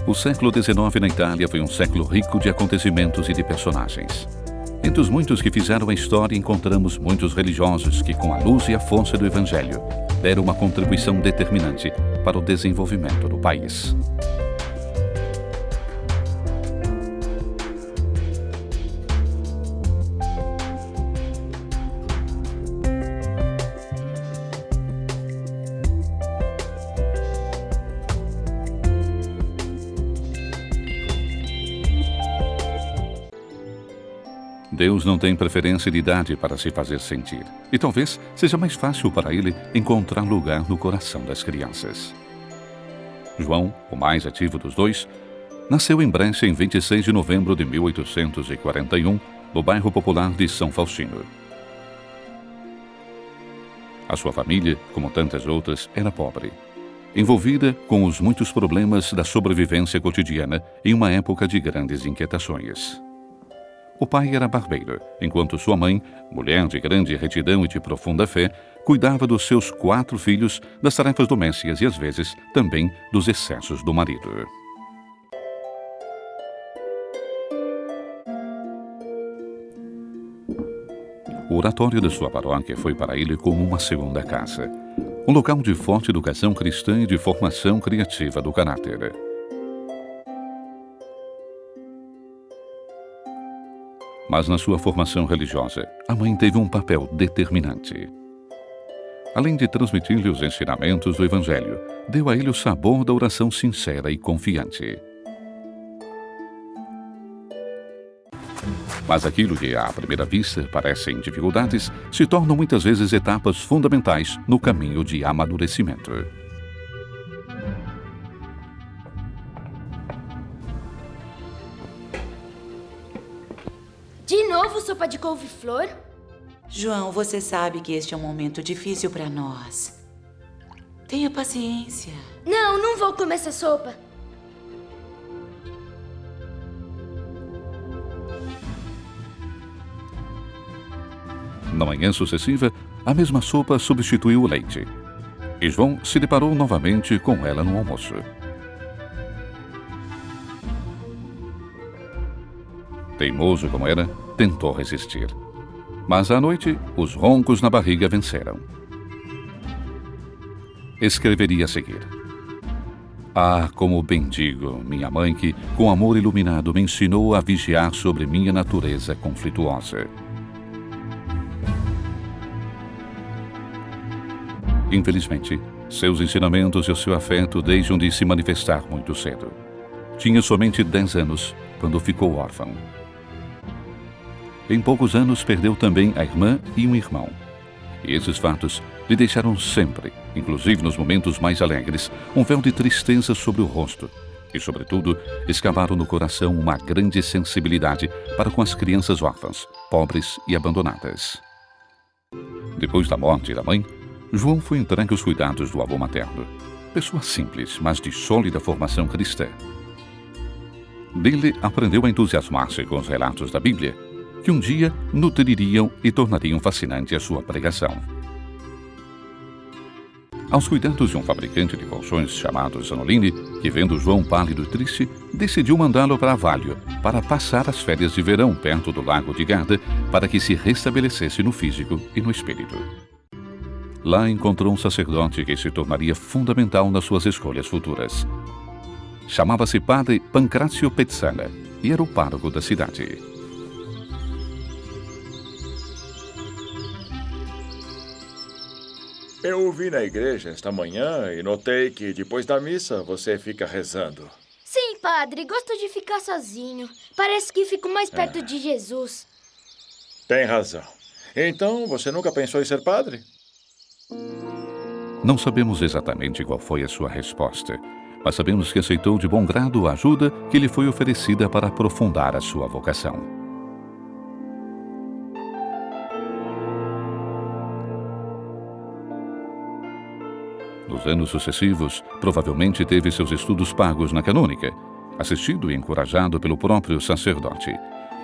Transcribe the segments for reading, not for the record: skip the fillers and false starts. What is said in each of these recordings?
O século XIX na Itália foi um século rico de acontecimentos e de personagens. Entre os muitos que fizeram a história, encontramos muitos religiosos que, com a luz e a força do Evangelho, deram uma contribuição determinante para o desenvolvimento do país. Deus não tem preferência de idade para se fazer sentir, e talvez seja mais fácil para Ele encontrar lugar no coração das crianças. João, o mais ativo dos dois, nasceu em Brescia em 26 de novembro de 1841, no bairro popular de São Faustino. A sua família, como tantas outras, era pobre, envolvida com os muitos problemas da sobrevivência cotidiana em uma época de grandes inquietações. O pai era barbeiro, enquanto sua mãe, mulher de grande retidão e de profunda fé, cuidava dos seus 4 filhos, das tarefas domésticas e, às vezes, também dos excessos do marido. O oratório da sua paróquia foi para ele como uma segunda casa, um local de forte educação cristã e de formação criativa do caráter. Mas na sua formação religiosa, a mãe teve um papel determinante. Além de transmitir-lhe os ensinamentos do Evangelho, deu a ele o sabor da oração sincera e confiante. Mas aquilo que, à primeira vista, parecem dificuldades, se tornam muitas vezes etapas fundamentais no caminho de amadurecimento. De novo sopa de couve-flor? João, você sabe que este é um momento difícil para nós. Tenha paciência. Não vou comer essa sopa. Na manhã sucessiva, a mesma sopa substituiu o leite. E João se deparou novamente com ela no almoço. Teimoso como era, tentou resistir. Mas à noite, os roncos na barriga venceram. Escreveria a seguir: Ah, como bendigo minha mãe que, com amor iluminado, me ensinou a vigiar sobre minha natureza conflituosa. Infelizmente, seus ensinamentos e o seu afeto deixam de se manifestar muito cedo. Tinha somente 10 anos quando ficou órfão. Em poucos anos perdeu também a irmã e um irmão. E esses fatos lhe deixaram sempre, inclusive nos momentos mais alegres, um véu de tristeza sobre o rosto. E, sobretudo, escavaram no coração uma grande sensibilidade para com as crianças órfãs, pobres e abandonadas. Depois da morte da mãe, João foi entregue aos cuidados do avô materno, pessoa simples, mas de sólida formação cristã. Dele aprendeu a entusiasmar-se com os relatos da Bíblia, que um dia nutririam e tornariam fascinante a sua pregação. Aos cuidados de um fabricante de colchões chamado Zanolini, que vendo João pálido e triste, decidiu mandá-lo para Avalio para passar as férias de verão perto do lago de Garda para que se restabelecesse no físico e no espírito. Lá encontrou um sacerdote que se tornaria fundamental nas suas escolhas futuras. Chamava-se Padre Pancrazio Pezzana e era o pároco da cidade. Eu vim na igreja esta manhã e notei que depois da missa você fica rezando. Sim, padre, gosto de ficar sozinho. Parece que fico mais perto de Jesus. Tem razão. Então, você nunca pensou em ser padre? Não sabemos exatamente qual foi a sua resposta, mas sabemos que aceitou de bom grado a ajuda que lhe foi oferecida para aprofundar a sua vocação. Nos anos sucessivos, provavelmente teve seus estudos pagos na canônica, assistido e encorajado pelo próprio sacerdote.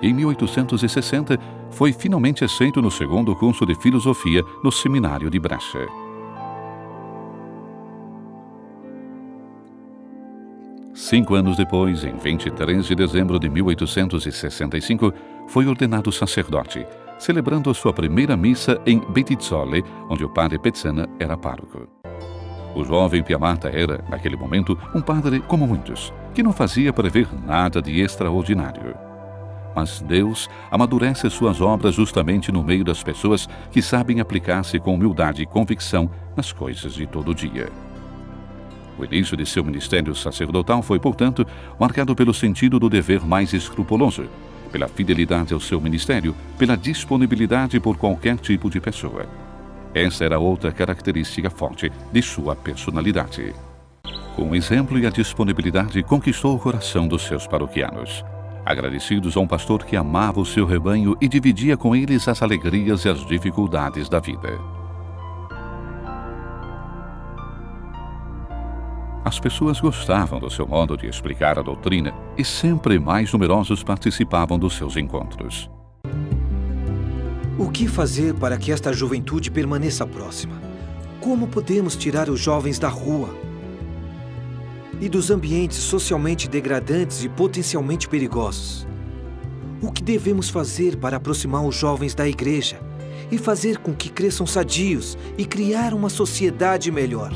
Em 1860, foi finalmente aceito no segundo curso de filosofia no seminário de Brescia. 5 anos depois, em 23 de dezembro de 1865, foi ordenado sacerdote, celebrando a sua primeira missa em Bettizzole, onde o padre Pezzana era pároco. O jovem Piamata era, naquele momento, um padre como muitos, que não fazia prever nada de extraordinário. Mas Deus amadurece suas obras justamente no meio das pessoas que sabem aplicar-se com humildade e convicção nas coisas de todo dia. O início de seu ministério sacerdotal foi, portanto, marcado pelo sentido do dever mais escrupuloso, pela fidelidade ao seu ministério, pela disponibilidade por qualquer tipo de pessoa. Essa era outra característica forte de sua personalidade. Com o exemplo e a disponibilidade, conquistou o coração dos seus paroquianos, agradecidos a um pastor que amava o seu rebanho e dividia com eles as alegrias e as dificuldades da vida. As pessoas gostavam do seu modo de explicar a doutrina e sempre mais numerosos participavam dos seus encontros. O que fazer para que esta juventude permaneça próxima? Como podemos tirar os jovens da rua e dos ambientes socialmente degradantes e potencialmente perigosos? O que devemos fazer para aproximar os jovens da igreja e fazer com que cresçam sadios e criar uma sociedade melhor?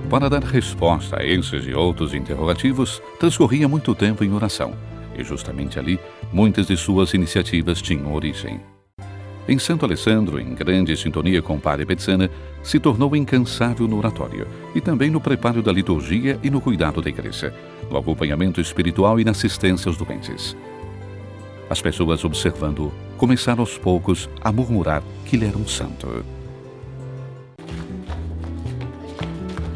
Para dar resposta a esses e outros interrogativos, transcorria muito tempo em oração, e justamente ali, muitas de suas iniciativas tinham origem. Em Santo Alessandro, em grande sintonia com o padre Pezzana, se tornou incansável no oratório, e também no preparo da liturgia e no cuidado da igreja, no acompanhamento espiritual e na assistência aos doentes. As pessoas, observando-o, começaram aos poucos a murmurar que ele era um santo.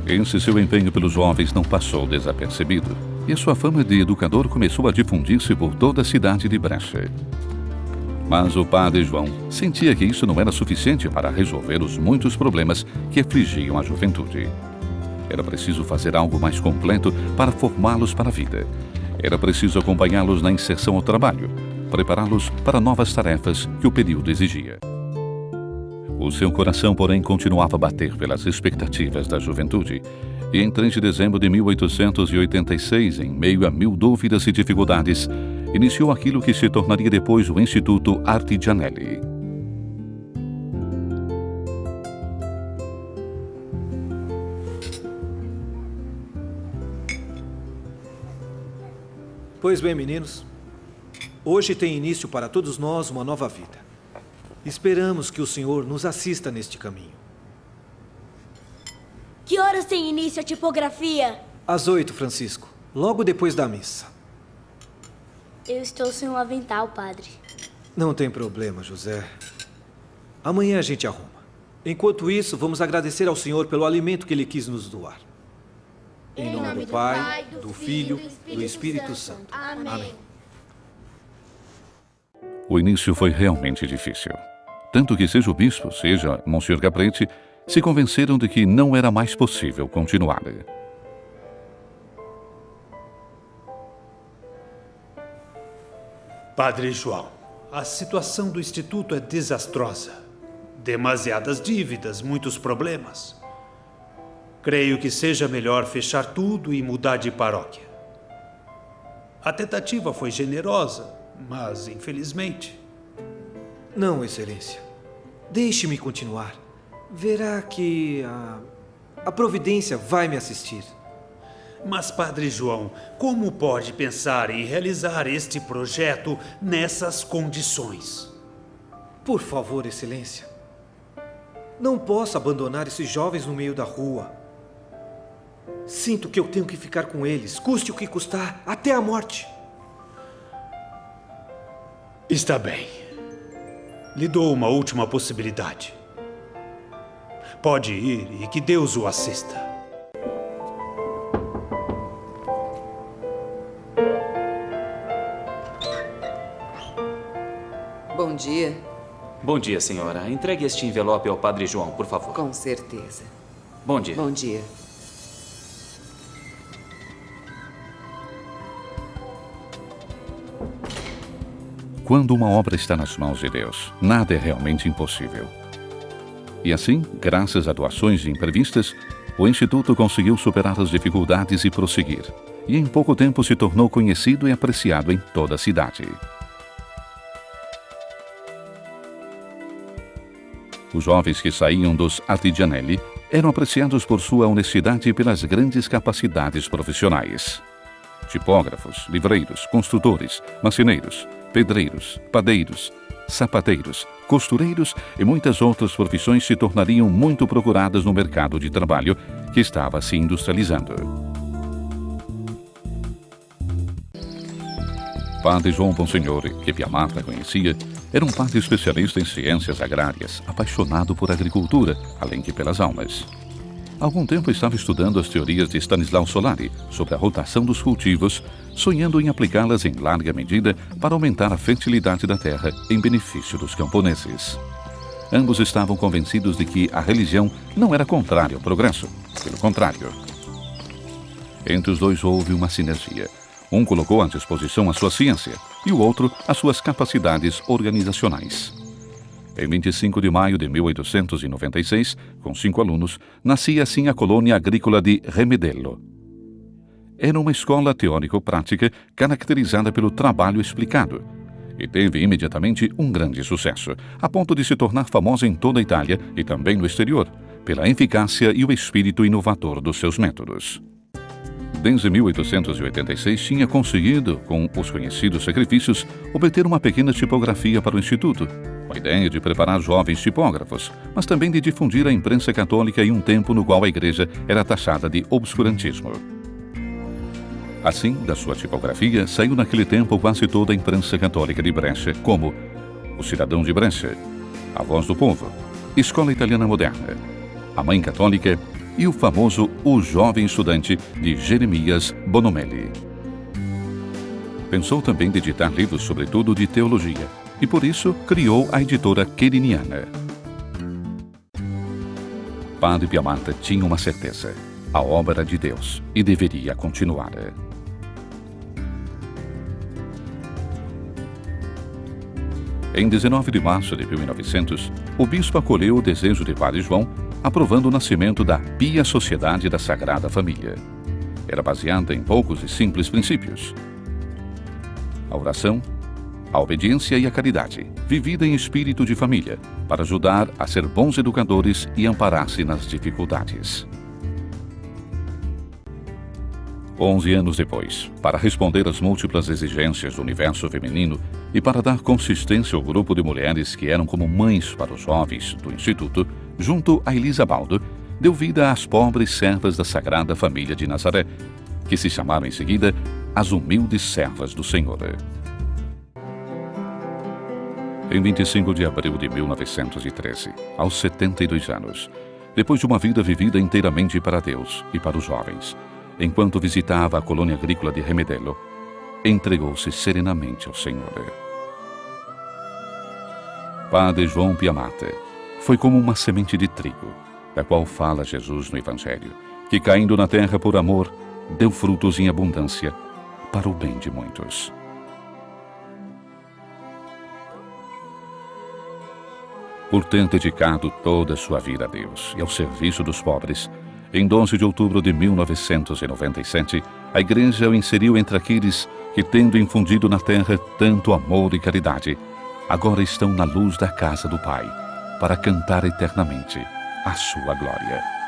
Esse seu empenho pelos jovens não passou desapercebido, e a sua fama de educador começou a difundir-se por toda a cidade de Brecha. Mas o padre João sentia que isso não era suficiente para resolver os muitos problemas que afligiam a juventude. Era preciso fazer algo mais completo para formá-los para a vida. Era preciso acompanhá-los na inserção ao trabalho, prepará-los para novas tarefas que o período exigia. O seu coração, porém, continuava a bater pelas expectativas da juventude, e em 3 de dezembro de 1886, em meio a 1000 dúvidas e dificuldades, iniciou aquilo que se tornaria depois o Instituto Artigianelli. Pois bem, meninos, hoje tem início para todos nós uma nova vida. Esperamos que o Senhor nos assista neste caminho. Que horas tem início a tipografia? Às 8, Francisco, logo depois da missa. Eu estou sem um avental, padre. Não tem problema, José. Amanhã a gente arruma. Enquanto isso, vamos agradecer ao Senhor pelo alimento que Ele quis nos doar. Em nome do Pai, do Filho e do Espírito Santo. Amém. O início foi realmente difícil. Tanto que seja o bispo, seja Monsieur Capretti, se convenceram de que não era mais possível continuar. Padre João, a situação do Instituto é desastrosa. Demasiadas dívidas, muitos problemas. Creio que seja melhor fechar tudo e mudar de paróquia. A tentativa foi generosa, mas infelizmente... Não, Excelência. Deixe-me continuar. Verá que a providência vai me assistir. Mas, Padre João, como pode pensar em realizar este projeto nessas condições? Por favor, Excelência. Não posso abandonar esses jovens no meio da rua. Sinto que eu tenho que ficar com eles, custe o que custar, até a morte. Está bem. Lhe dou uma última possibilidade. Pode ir e que Deus o assista. Bom dia. Bom dia, senhora. Entregue este envelope ao Padre João, por favor. Com certeza. Bom dia. Bom dia. Quando uma obra está nas mãos de Deus, nada é realmente impossível. E assim, graças a doações imprevistas, o Instituto conseguiu superar as dificuldades e prosseguir, e em pouco tempo se tornou conhecido e apreciado em toda a cidade. Os jovens que saíam dos Artigianelli eram apreciados por sua honestidade e pelas grandes capacidades profissionais. Tipógrafos, livreiros, construtores, marceneiros, pedreiros, padeiros, sapateiros, costureiros e muitas outras profissões se tornariam muito procuradas no mercado de trabalho que estava se industrializando. Padre João Bonsignore, que Piamata conhecia, era um padre especialista em ciências agrárias, apaixonado por agricultura, além que pelas almas. Há algum tempo estava estudando as teorias de Stanislau Solari sobre a rotação dos cultivos, sonhando em aplicá-las em larga medida para aumentar a fertilidade da terra em benefício dos camponeses. Ambos estavam convencidos de que a religião não era contrária ao progresso, pelo contrário. Entre os dois houve uma sinergia. Um colocou à disposição a sua ciência e o outro as suas capacidades organizacionais. Em 25 de maio de 1896, com 5 alunos, nascia assim a colônia agrícola de Remedello. Era uma escola teórico-prática caracterizada pelo trabalho explicado e teve imediatamente um grande sucesso, a ponto de se tornar famosa em toda a Itália e também no exterior, pela eficácia e o espírito inovador dos seus métodos. Desde 1886 tinha conseguido, com os conhecidos sacrifícios, obter uma pequena tipografia para o Instituto, com a ideia de preparar jovens tipógrafos, mas também de difundir a imprensa católica em um tempo no qual a Igreja era taxada de obscurantismo. Assim, da sua tipografia, saiu naquele tempo quase toda a imprensa católica de Brescia, como O Cidadão de Brescia, A Voz do Povo, Escola Italiana Moderna, A Mãe Católica e o famoso O Jovem Estudante, de Jeremias Bonomelli. Pensou também de editar livros, sobretudo de teologia, e por isso criou a editora Queriniana. Padre Piamata tinha uma certeza: a obra era de Deus e deveria continuar. Em 19 de março de 1900, o bispo acolheu o desejo de Padre João, aprovando o nascimento da Pia Sociedade da Sagrada Família. Era baseada em poucos e simples princípios: a oração, a obediência e a caridade, vivida em espírito de família, para ajudar a ser bons educadores e amparar-se nas dificuldades. 11 anos depois, para responder às múltiplas exigências do universo feminino e para dar consistência ao grupo de mulheres que eram como mães para os jovens do Instituto, junto a Elisa Baldo, deu vida às pobres servas da Sagrada Família de Nazaré, que se chamaram em seguida as Humildes Servas do Senhor. Em 25 de abril de 1913, aos 72 anos, depois de uma vida vivida inteiramente para Deus e para os jovens, enquanto visitava a colônia agrícola de Remedello, entregou-se serenamente ao Senhor. Padre João Piamata foi como uma semente de trigo, da qual fala Jesus no Evangelho, que caindo na terra por amor, deu frutos em abundância para o bem de muitos. Por ter dedicado toda a sua vida a Deus e ao serviço dos pobres, em 12 de outubro de 1997, a Igreja o inseriu entre aqueles que, tendo infundido na terra tanto amor e caridade, agora estão na luz da casa do Pai, para cantar eternamente a sua glória.